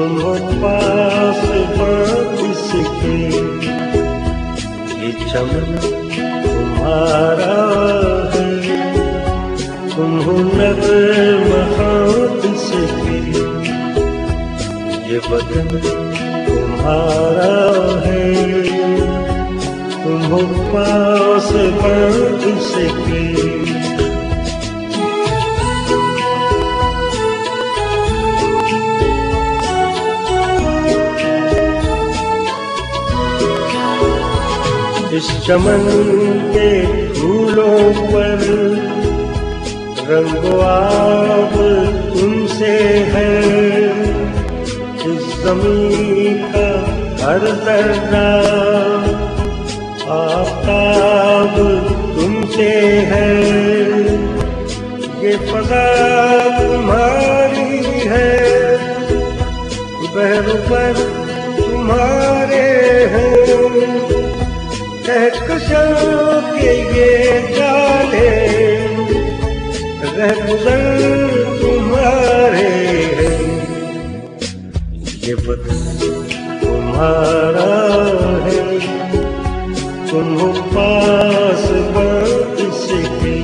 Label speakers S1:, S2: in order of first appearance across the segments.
S1: तुम हो पास इसके, ये चमन तुम्हारा है। तुम हो नगमा इसके, ये बदन तुम्हारा है। तुम हो पास इसके। इस चमन के फूलों पर रंगो आब तुमसे है। इस ज़मीं का हर जर्रा आफ़ताब तुमसे है। ये फ़ज़ा तुम्हारी है, बहर पर तुम्हारे हैं। कहकशां के ये जाले रहगुज़र तुम्हारे हैं। ये वतन तुम्हारा है, तुम हो पास इसके।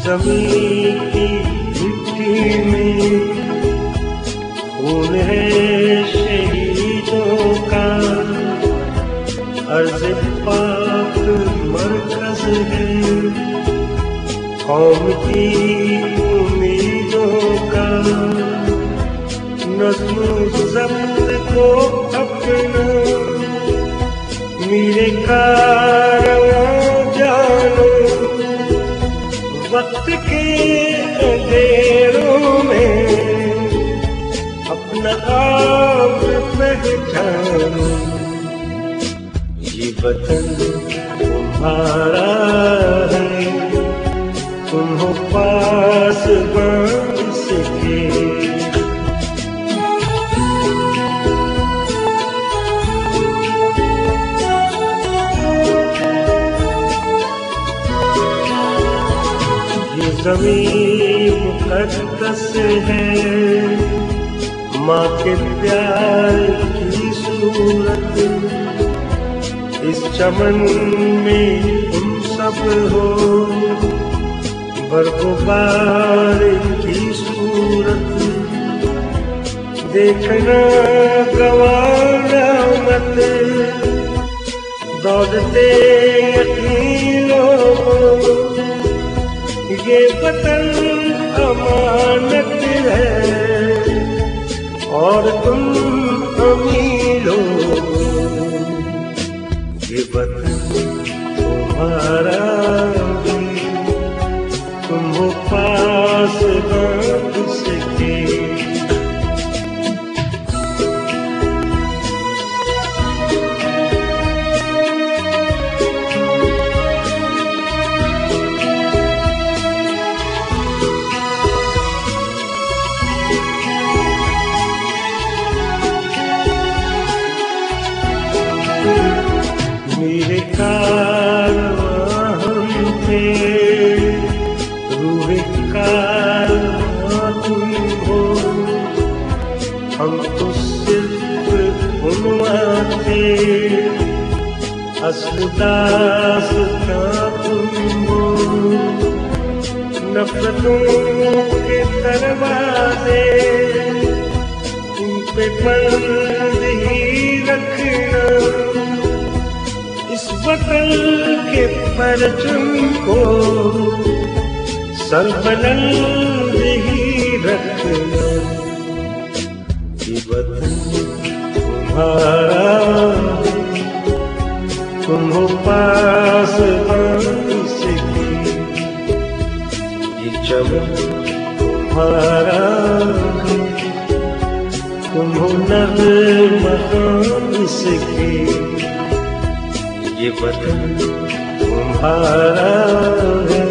S1: ज़मीं की मिट्टी में खून है शहीदों का। अर्ज़ पाक मरकज़ है कौम की उम्मीदों का। नज़्म ज़ब्त को अपना मेरे कारवां जानो। वक्त के अंधेरों में अपना आप पहचानो। ये वतन तुम्हारा है, तुम हो पास इसके। ज़मीं मुक़द्दस है, माँ के प्यार की सूरत। इस चमन में तुम सब हो, बर्फ़बार की सूरत। देखना गवाना मत, दौड़ते यकीनों। ये वतन अमानत है और तुम अमीर हो। ये वतन तुम्हारा है, तुम हो पास इसके। मेरे कारवां हम थे, रूहे कारवां तुम हो। हम तो सिर्फ उन्वां थे, अस्ल दास्तां तुम हो। नफ़रतों के दरवाज़े तुम पे बंद ही रखना। इस वतन के परचम को सरबलंद ही रखना। ये वतन तुम्हारा है, तुम हो पास इसके। ये चमन तुम्हारा है, तुम हो नगमा इसके। ये वतन तुम्हारा है,